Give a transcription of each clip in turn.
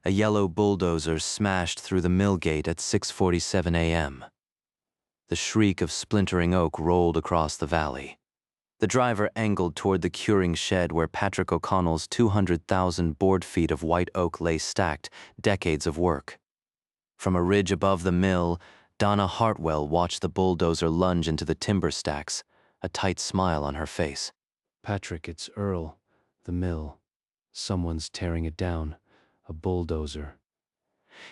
A yellow bulldozer smashed through the mill gate at 6:47 a.m. The shriek of splintering oak rolled across the valley. The driver angled toward the curing shed where Patrick O'Connell's 200,000 board feet of white oak lay stacked, decades of work. From a ridge above the mill, Donna Hartwell watched the bulldozer lunge into the timber stacks, a tight smile on her face. Patrick, it's Earl. The mill. Someone's tearing it down. A bulldozer.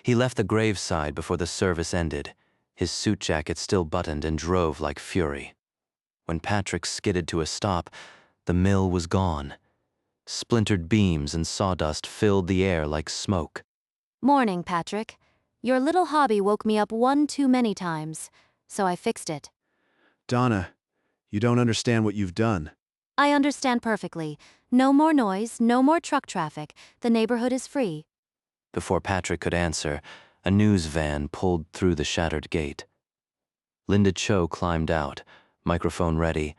He left the graveside before the service ended, his suit jacket still buttoned, and drove like fury. When Patrick skidded to a stop, the mill was gone. Splintered beams and sawdust filled the air like smoke. Morning, Patrick. Your little hobby woke me up one too many times, so I fixed it. Donna, you don't understand what you've done. I understand perfectly. No more noise, no more truck traffic. The neighborhood is free. Before Patrick could answer, a news van pulled through the shattered gate. Linda Cho climbed out, microphone ready.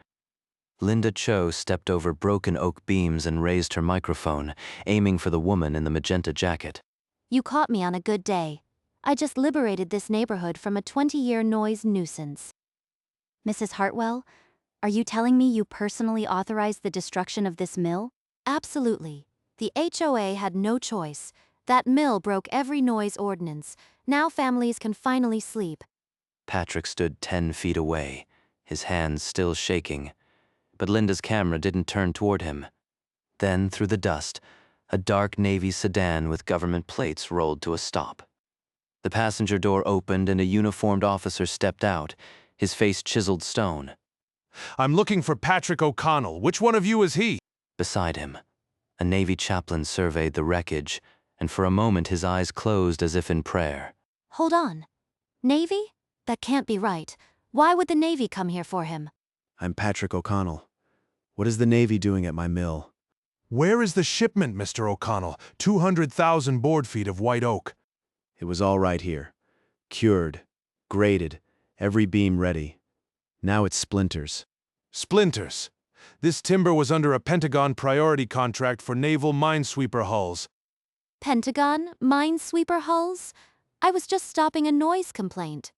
Linda Cho stepped over broken oak beams and raised her microphone, aiming for the woman in the magenta jacket. You caught me on a good day. I just liberated this neighborhood from a 20-year noise nuisance. Mrs. Hartwell, are you telling me you personally authorized the destruction of this mill? Absolutely. The HOA had no choice. That mill broke every noise ordinance. Now families can finally sleep. Patrick stood 10 feet away, his hands still shaking. But Linda's camera didn't turn toward him. Then, through the dust, a dark Navy sedan with government plates rolled to a stop. The passenger door opened and a uniformed officer stepped out, his face chiseled stone. I'm looking for Patrick O'Connell. Which one of you is he? Beside him, a Navy chaplain surveyed the wreckage, and for a moment his eyes closed as if in prayer. Hold on. Navy? That can't be right. Why would the Navy come here for him? I'm Patrick O'Connell. What is the Navy doing at my mill? Where is the shipment, Mr. O'Connell? 200,000 board feet of white oak. It was all right here. Cured, graded, every beam ready. Now it's splinters. Splinters. This timber was under a Pentagon priority contract for naval minesweeper hulls. Pentagon? Minesweeper hulls? I was just stopping a noise complaint.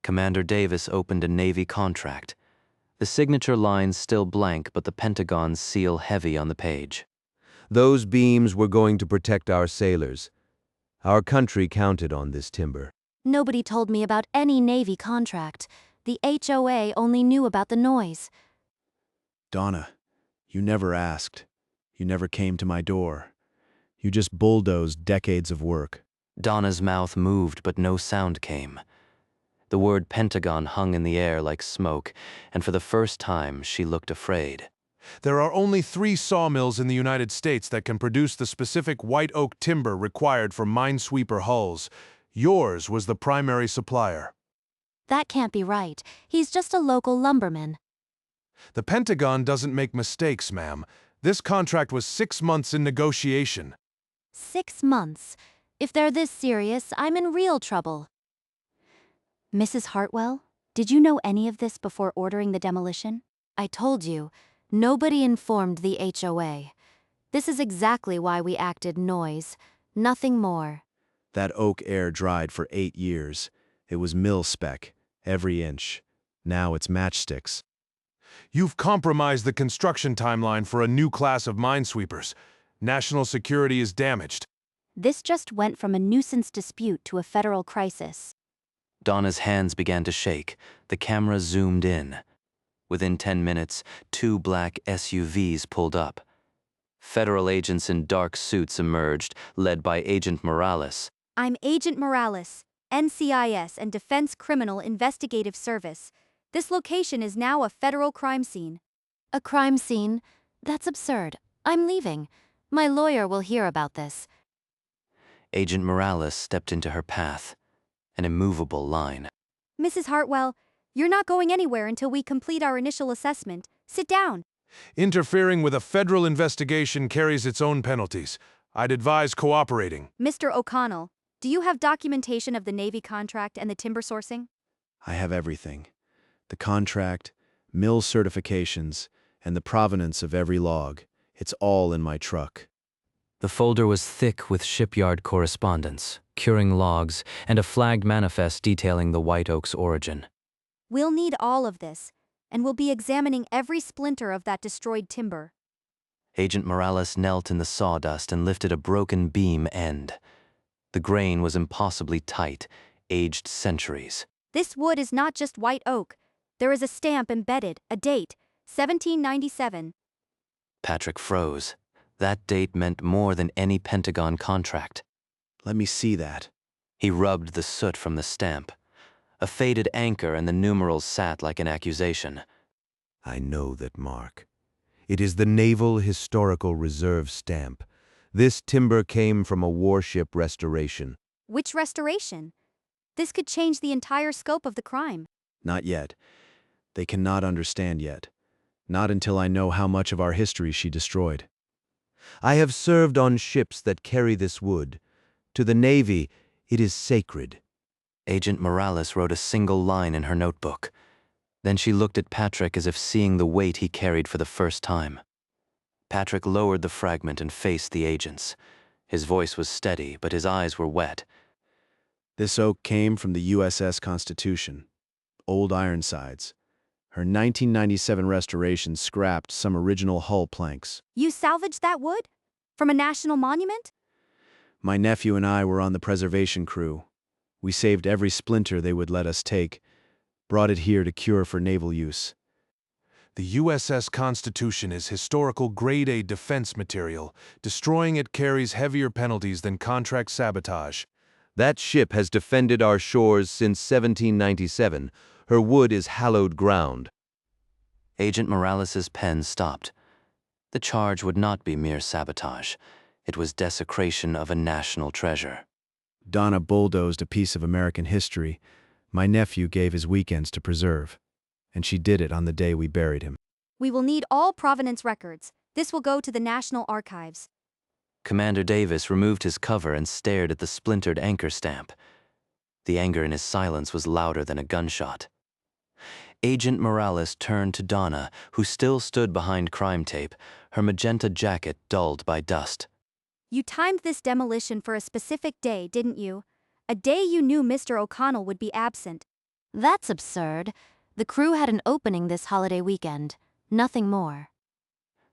Commander Davis opened a Navy contract. The signature lines still blank, but the Pentagon's seal heavy on the page. Those beams were going to protect our sailors. Our country counted on this timber. Nobody told me about any Navy contract. The HOA only knew about the noise. Donna, you never asked. You never came to my door. You just bulldozed decades of work. Donna's mouth moved, but no sound came. The word Pentagon hung in the air like smoke, and for the first time she looked afraid. There are only 3 sawmills in the United States that can produce the specific white oak timber required for minesweeper hulls. Yours was the primary supplier. That can't be right. He's just a local lumberman. The Pentagon doesn't make mistakes, ma'am. This contract was 6 months in negotiation. 6 months. If they're this serious, I'm in real trouble. Mrs. Hartwell, did you know any of this before ordering the demolition? I told you, nobody informed the HOA. This is exactly why we acted noise, nothing more. That oak air dried for 8 years. It was mill spec, every inch. Now it's matchsticks. You've compromised the construction timeline for a new class of minesweepers. National security is damaged. This just went from a nuisance dispute to a federal crisis. Donna's hands began to shake. The camera zoomed in. Within 10 minutes, 2 black SUVs pulled up. Federal agents in dark suits emerged, led by Agent Morales. I'm Agent Morales, NCIS and Defense Criminal Investigative Service. This location is now a federal crime scene. A crime scene? That's absurd. I'm leaving. My lawyer will hear about this. Agent Morales stepped into her path, an immovable line. Mrs. Hartwell, you're not going anywhere until we complete our initial assessment. Sit down. Interfering with a federal investigation carries its own penalties. I'd advise cooperating. Mr. O'Connell, do you have documentation of the Navy contract and the timber sourcing? I have everything. The contract, mill certifications, and the provenance of every log. It's all in my truck. The folder was thick with shipyard correspondence, curing logs, and a flagged manifest detailing the white oak's origin. We'll need all of this, and we'll be examining every splinter of that destroyed timber. Agent Morales knelt in the sawdust and lifted a broken beam end. The grain was impossibly tight, aged centuries. This wood is not just white oak. There is a stamp embedded, a date, 1797. Patrick froze. That date meant more than any Pentagon contract. Let me see that. He rubbed the soot from the stamp. A faded anchor and the numerals sat like an accusation. I know that mark. It is the Naval Historical Reserve stamp. This timber came from a warship restoration. Which restoration? This could change the entire scope of the crime. Not yet. They cannot understand yet. Not until I know how much of our history she destroyed. I have served on ships that carry this wood. To the Navy, it is sacred. Agent Morales wrote a single line in her notebook. Then she looked at Patrick as if seeing the weight he carried for the first time. Patrick lowered the fragment and faced the agents. His voice was steady, but his eyes were wet. This oak came from the USS Constitution. Old Ironsides. Her 1997 restoration scrapped some original hull planks. You salvaged that wood? From a national monument? My nephew and I were on the preservation crew. We saved every splinter they would let us take, brought it here to cure for naval use. The USS Constitution is historical Grade A defense material. Destroying it carries heavier penalties than contract sabotage. That ship has defended our shores since 1797. Her wood is hallowed ground. Agent Morales's pen stopped. The charge would not be mere sabotage. It was desecration of a national treasure. Donna bulldozed a piece of American history my nephew gave his weekends to preserve, and she did it on the day we buried him. We will need all provenance records. This will go to the National Archives. Commander Davis removed his cover and stared at the splintered anchor stamp. The anger in his silence was louder than a gunshot. Agent Morales turned to Donna, who still stood behind crime tape, her magenta jacket dulled by dust. You timed this demolition for a specific day, didn't you? A day you knew Mr. O'Connell would be absent. That's absurd. The crew had an opening this holiday weekend. Nothing more.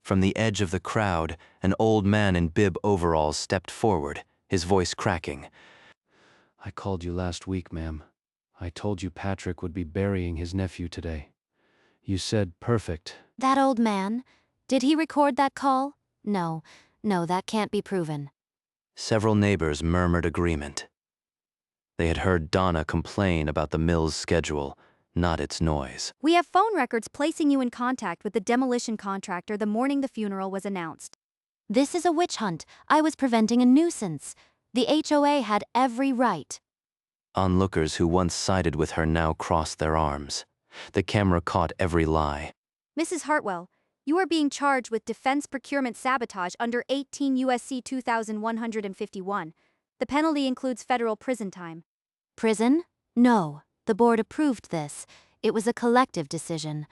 From the edge of the crowd, an old man in bib overalls stepped forward, his voice cracking. I called you last week, ma'am. I told you Patrick would be burying his nephew today. You said perfect. That old man? Did he record that call? No, that can't be proven. Several neighbors murmured agreement. They had heard Donna complain about the mill's schedule, not its noise. We have phone records placing you in contact with the demolition contractor the morning the funeral was announced. This is a witch hunt. I was preventing a nuisance. The HOA had every right. Onlookers who once sided with her now crossed their arms. The camera caught every lie. Mrs. Hartwell, you are being charged with defense procurement sabotage under 18 U.S.C. 2151. The penalty includes federal prison time. Prison? No. The board approved this. It was a collective decision.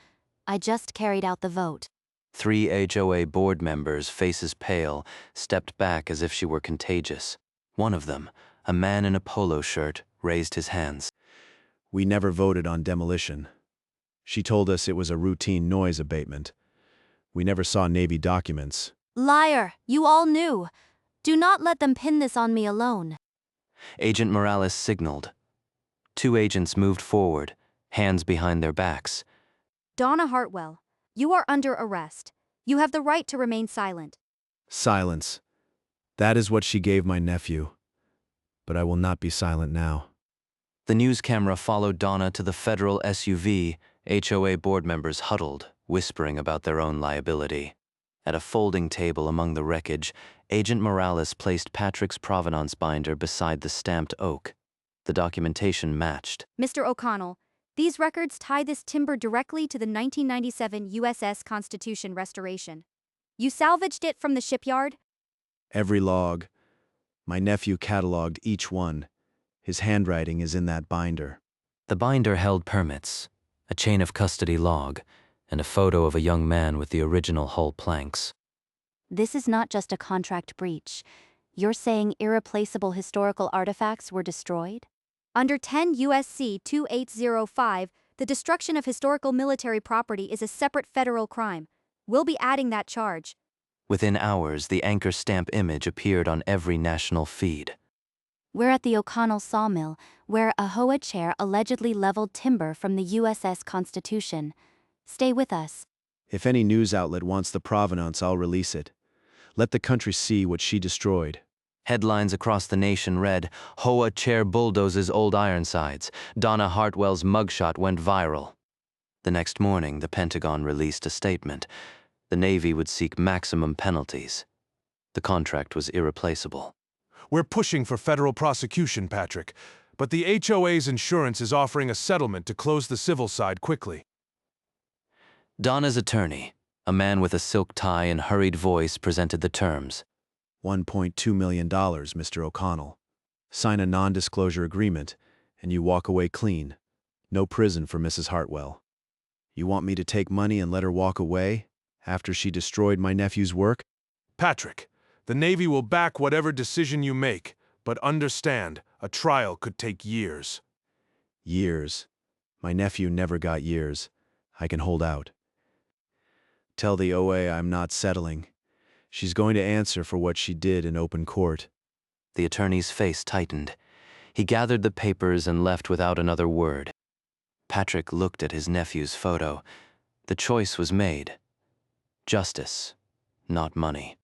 I just carried out the vote. 3 HOA board members, faces pale, stepped back as if she were contagious. One of them, a man in a polo shirt, raised his hands. We never voted on demolition. She told us it was a routine noise abatement. We never saw Navy documents. Liar! You all knew. Do not let them pin this on me alone. Agent Morales signaled. 2 agents moved forward, hands behind their backs. Donna Hartwell, you are under arrest. You have the right to remain silent. Silence. That is what she gave my nephew. But I will not be silent now. The news camera followed Donna to the federal SUV. HOA board members huddled, whispering about their own liability. At a folding table among the wreckage, Agent Morales placed Patrick's provenance binder beside the stamped oak. The documentation matched. Mr. O'Connell, these records tie this timber directly to the 1997 USS Constitution restoration. You salvaged it from the shipyard? Every log. My nephew cataloged each one. His handwriting is in that binder. The binder held permits, a chain of custody log, and a photo of a young man with the original hull planks. This is not just a contract breach. You're saying irreplaceable historical artifacts were destroyed? Under 10 U.S.C. 2805, the destruction of historical military property is a separate federal crime. We'll be adding that charge. Within hours, the anchor stamp image appeared on every national feed. We're at the O'Connell Sawmill, where a HOA chair allegedly leveled timber from the USS Constitution. Stay with us. If any news outlet wants the provenance, I'll release it. Let the country see what she destroyed. Headlines across the nation read, HOA chair bulldozes old Ironsides. Donna Hartwell's mugshot went viral. The next morning, the Pentagon released a statement. The Navy would seek maximum penalties. The contract was irreplaceable. We're pushing for federal prosecution, Patrick, but the HOA's insurance is offering a settlement to close the civil side quickly. Donna's attorney, a man with a silk tie and hurried voice, presented the terms. $1.2 million, Mr. O'Connell. Sign a non-disclosure agreement, and you walk away clean. No prison for Mrs. Hartwell. You want me to take money and let her walk away after she destroyed my nephew's work? Patrick, the Navy will back whatever decision you make, but understand, a trial could take years. Years. My nephew never got years. I can hold out. Tell the OA I'm not settling. She's going to answer for what she did in open court. The attorney's face tightened. He gathered the papers and left without another word. Patrick looked at his nephew's photo. The choice was made. Justice, not money.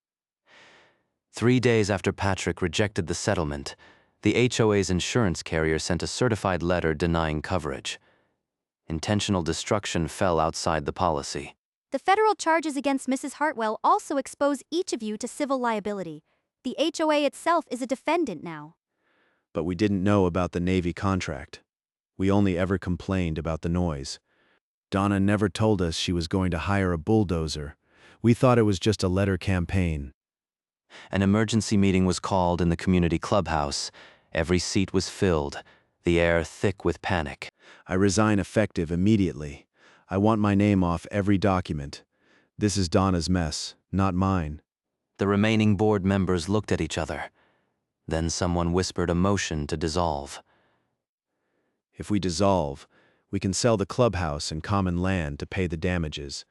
3 days after Patrick rejected the settlement, the HOA's insurance carrier sent a certified letter denying coverage. Intentional destruction fell outside the policy. The federal charges against Mrs. Hartwell also expose each of you to civil liability. The HOA itself is a defendant now. But we didn't know about the Navy contract. We only ever complained about the noise. Donna never told us she was going to hire a bulldozer. We thought it was just a letter campaign. An emergency meeting was called in the community clubhouse. Every seat was filled, the air thick with panic. I resign effective immediately. I want my name off every document. This is Donna's mess, not mine. The remaining board members looked at each other. Then someone whispered a motion to dissolve. If we dissolve, we can sell the clubhouse and common land to pay the damages.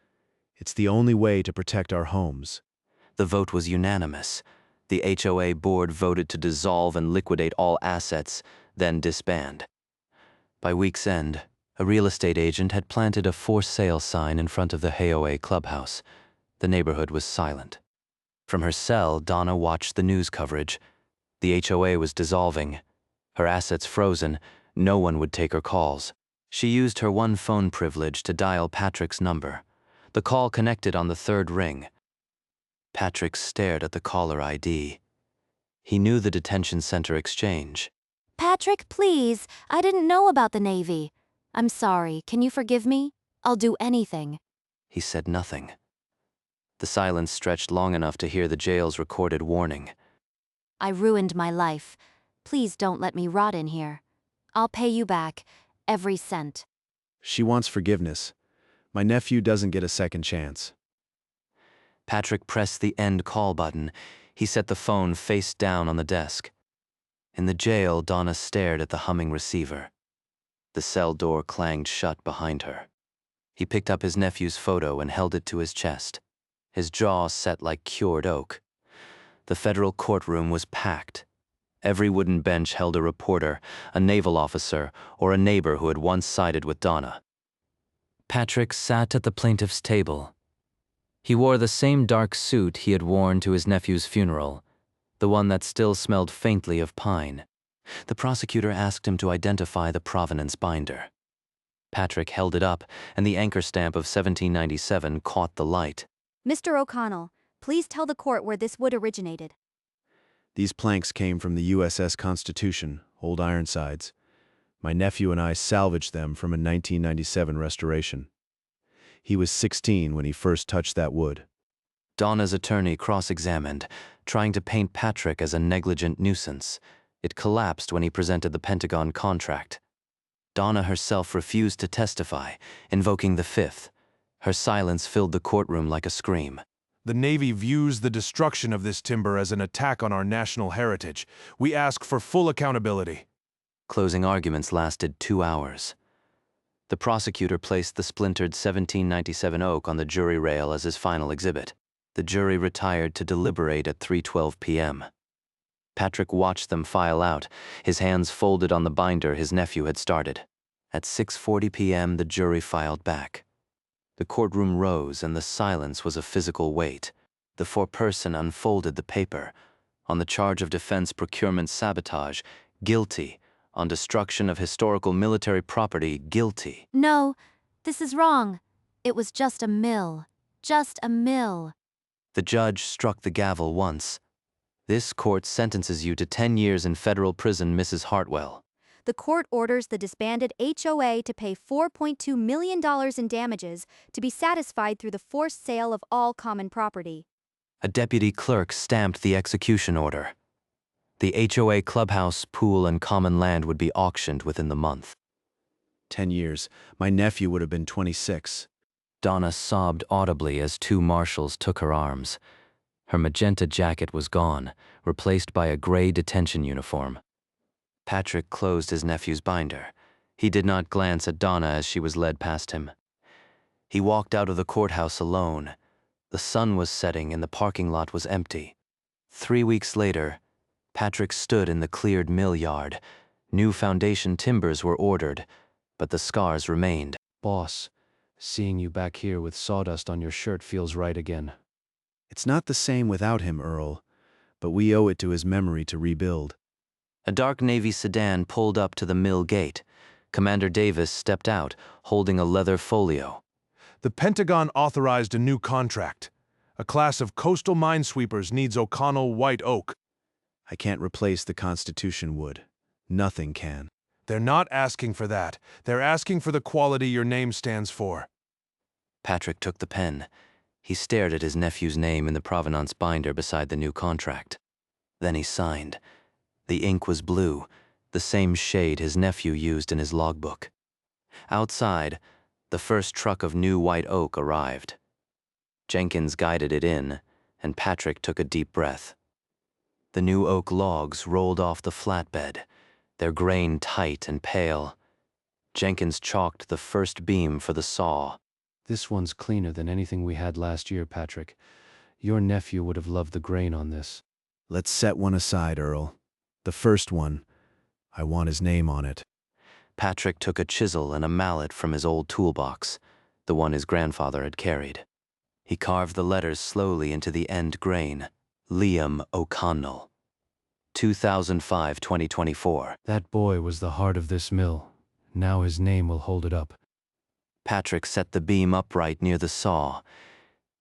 It's the only way to protect our homes. The vote was unanimous. The HOA board voted to dissolve and liquidate all assets, then disband. By week's end, a real estate agent had planted a for sale sign in front of the HOA clubhouse. The neighborhood was silent. From her cell, Donna watched the news coverage. The HOA was dissolving. Her assets frozen. No one would take her calls. She used her one phone privilege to dial Patrick's number. The call connected on the third ring. Patrick stared at the caller ID. He knew the detention center exchange. Patrick, please. I didn't know about the Navy. I'm sorry. Can you forgive me? I'll do anything. He said nothing. The silence stretched long enough to hear the jail's recorded warning. I ruined my life. Please don't let me rot in here. I'll pay you back, every cent. She wants forgiveness. My nephew doesn't get a second chance. Patrick pressed the end call button. He set the phone face down on the desk. In the jail, Donna stared at the humming receiver. The cell door clanged shut behind her. He picked up his nephew's photo and held it to his chest. His jaw set like cured oak. The federal courtroom was packed. Every wooden bench held a reporter, a naval officer, or a neighbor who had once sided with Donna. Patrick sat at the plaintiff's table. He wore the same dark suit he had worn to his nephew's funeral, the one that still smelled faintly of pine. The prosecutor asked him to identify the provenance binder. Patrick held it up, and the anchor stamp of 1797 caught the light. Mr. O'Connell, please tell the court where this wood originated. These planks came from the USS Constitution, old Ironsides. My nephew and I salvaged them from a 1997 restoration. He was 16 when he first touched that wood. Donna's attorney cross-examined, trying to paint Patrick as a negligent nuisance. It collapsed when he presented the Pentagon contract. Donna herself refused to testify, invoking the Fifth. Her silence filled the courtroom like a scream. The Navy views the destruction of this timber as an attack on our national heritage. We ask for full accountability. Closing arguments lasted 2 hours. The prosecutor placed the splintered 1797 oak on the jury rail as his final exhibit. The jury retired to deliberate at 3:12 p.m. Patrick watched them file out, his hands folded on the binder his nephew had started. At 6:40 p.m., the jury filed back. The courtroom rose, and the silence was a physical weight. The foreperson unfolded the paper. On the charge of defense procurement sabotage, guilty. On destruction of historical military property, guilty. No, this is wrong. It was just a mill. Just a mill. The judge struck the gavel once. This court sentences you to 10 years in federal prison, Mrs. Hartwell. The court orders the disbanded HOA to pay $4.2 million in damages to be satisfied through the forced sale of all common property. A deputy clerk stamped the execution order. The HOA clubhouse, pool, and common land would be auctioned within the month. 10 years. My nephew would have been 26. Donna sobbed audibly as 2 marshals took her arms. Her magenta jacket was gone, replaced by a gray detention uniform. Patrick closed his nephew's binder. He did not glance at Donna as she was led past him. He walked out of the courthouse alone. The sun was setting and the parking lot was empty. 3 weeks later, Patrick stood in the cleared mill yard. New foundation timbers were ordered, but the scars remained. Boss, seeing you back here with sawdust on your shirt feels right again. It's not the same without him, Earl, but we owe it to his memory to rebuild. A dark Navy sedan pulled up to the mill gate. Commander Davis stepped out, holding a leather folio. The Pentagon authorized a new contract. A class of coastal minesweepers needs O'Connell white oak. I can't replace the Constitution wood. Nothing can. They're not asking for that. They're asking for the quality your name stands for. Patrick took the pen. He stared at his nephew's name in the provenance binder beside the new contract. Then he signed. The ink was blue, the same shade his nephew used in his logbook. Outside, the first truck of new white oak arrived. Jenkins guided it in, and Patrick took a deep breath. The new oak logs rolled off the flatbed, their grain tight and pale. Jenkins chalked the first beam for the saw. This one's cleaner than anything we had last year, Patrick. Your nephew would have loved the grain on this. Let's set one aside, Earl. The first one, I want his name on it. Patrick took a chisel and a mallet from his old toolbox, the one his grandfather had carried. He carved the letters slowly into the end grain. Liam O'Connell. 2005-2024. That boy was the heart of this mill. Now his name will hold it up. Patrick set the beam upright near the saw.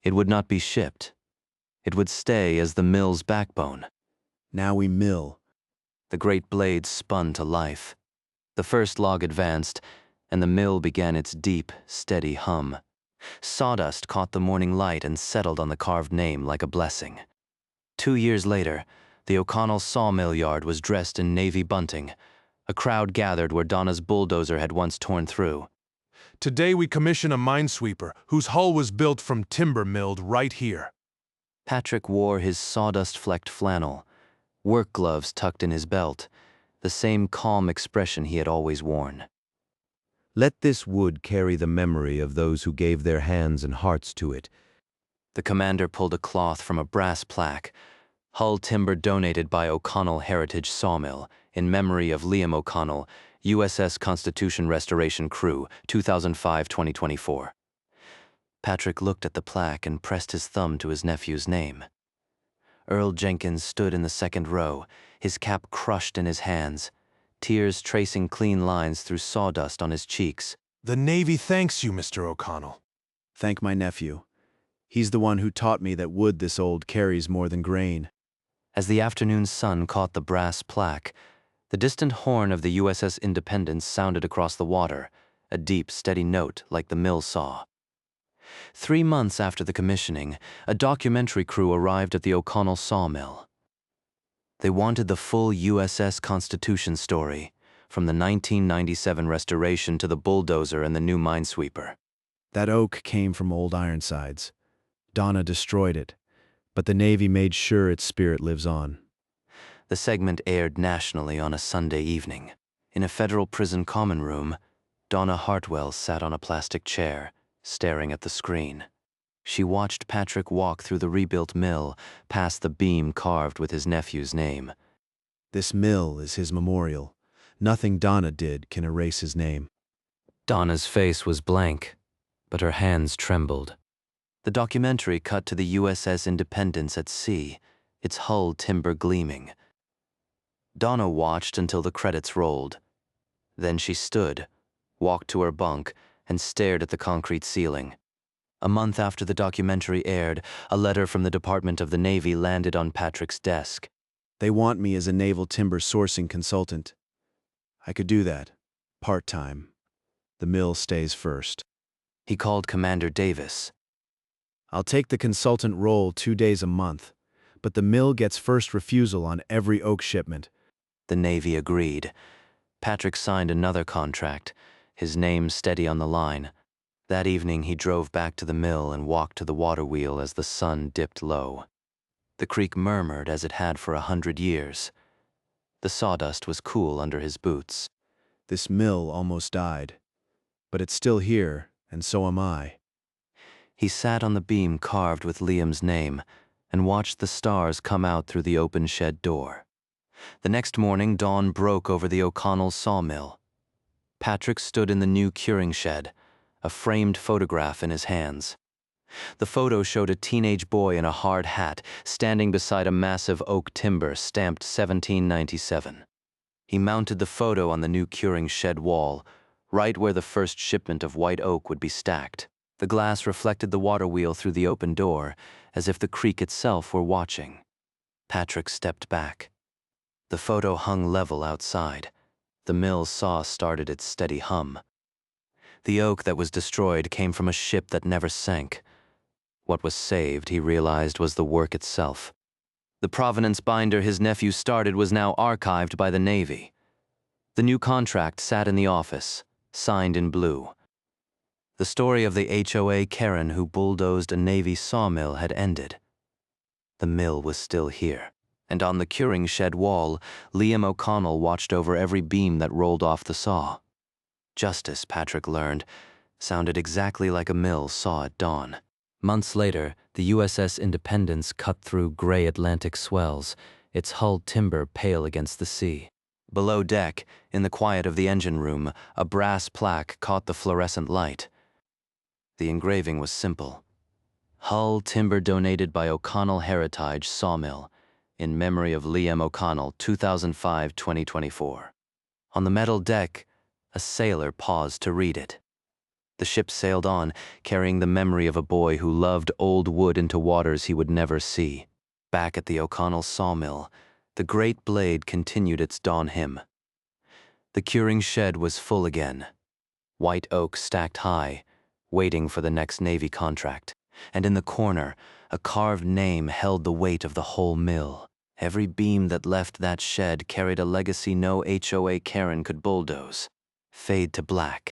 It would not be shipped. It would stay as the mill's backbone. Now we mill. The great blades spun to life. The first log advanced, and the mill began its deep, steady hum. Sawdust caught the morning light and settled on the carved name like a blessing. 2 years later, the O'Connell sawmill yard was dressed in navy bunting. A crowd gathered where Donna's bulldozer had once torn through. Today we commission a minesweeper whose hull was built from timber milled right here. Patrick wore his sawdust-flecked flannel, work gloves tucked in his belt, the same calm expression he had always worn. Let this wood carry the memory of those who gave their hands and hearts to it. The commander pulled a cloth from a brass plaque, hull timber donated by O'Connell Heritage Sawmill, in memory of Liam O'Connell, USS Constitution Restoration Crew, 2005-2024. Patrick looked at the plaque and pressed his thumb to his nephew's name. Earl Jenkins stood in the second row, his cap crushed in his hands, tears tracing clean lines through sawdust on his cheeks. The Navy thanks you, Mr. O'Connell. Thank my nephew. He's the one who taught me that wood this old carries more than grain. As the afternoon sun caught the brass plaque, the distant horn of the USS Independence sounded across the water, a deep, steady note like the mill saw. 3 months after the commissioning, a documentary crew arrived at the O'Connell sawmill. They wanted the full USS Constitution story, from the 1997 restoration to the bulldozer and the new minesweeper. That oak came from old Ironsides. Donna destroyed it, but the Navy made sure its spirit lives on. The segment aired nationally on a Sunday evening. In a federal prison common room, Donna Hartwell sat on a plastic chair, staring at the screen. She watched Patrick walk through the rebuilt mill, past the beam carved with his nephew's name. This mill is his memorial. Nothing Donna did can erase his name. Donna's face was blank, but her hands trembled. The documentary cut to the USS Independence at sea, its hull timber gleaming. Donna watched until the credits rolled. Then she stood, walked to her bunk, and stared at the concrete ceiling. A month after the documentary aired, a letter from the Department of the Navy landed on Patrick's desk. They want me as a naval timber sourcing consultant. I could do that, part-time. The mill stays first. He called Commander Davis. I'll take the consultant role 2 days a month, but the mill gets first refusal on every oak shipment. The Navy agreed. Patrick signed another contract, his name steady on the line. That evening he drove back to the mill and walked to the water wheel as the sun dipped low. The creek murmured as it had for 100 years. The sawdust was cool under his boots. This mill almost died, but it's still here, and so am I. He sat on the beam carved with Liam's name and watched the stars come out through the open shed door. The next morning, dawn broke over the O'Connell sawmill. Patrick stood in the new curing shed, a framed photograph in his hands. The photo showed a teenage boy in a hard hat standing beside a massive oak timber stamped 1797. He mounted the photo on the new curing shed wall, right where the first shipment of white oak would be stacked. The glass reflected the water wheel through the open door, as if the creek itself were watching. Patrick stepped back. The photo hung level outside. The mill's saw started its steady hum. The oak that was destroyed came from a ship that never sank. What was saved, he realized, was the work itself. The provenance binder his nephew started was now archived by the Navy. The new contract sat in the office, signed in blue. The story of the HOA Karen who bulldozed a Navy sawmill had ended. The mill was still here, and on the curing shed wall, Liam O'Connell watched over every beam that rolled off the saw. Justice, Patrick learned, sounded exactly like a mill saw at dawn. Months later, the USS Independence cut through gray Atlantic swells, its hull timber pale against the sea. Below deck, in the quiet of the engine room, a brass plaque caught the fluorescent light. The engraving was simple. Hull timber donated by O'Connell Heritage Sawmill, in memory of Liam O'Connell, 2005-2024. On the metal deck, a sailor paused to read it. The ship sailed on, carrying the memory of a boy who loved old wood into waters he would never see. Back at the O'Connell sawmill, the great blade continued its dawn hymn. The curing shed was full again. White oak stacked high, waiting for the next Navy contract. And in the corner, a carved name held the weight of the whole mill. Every beam that left that shed carried a legacy no HOA Karen could bulldoze. Fade to black.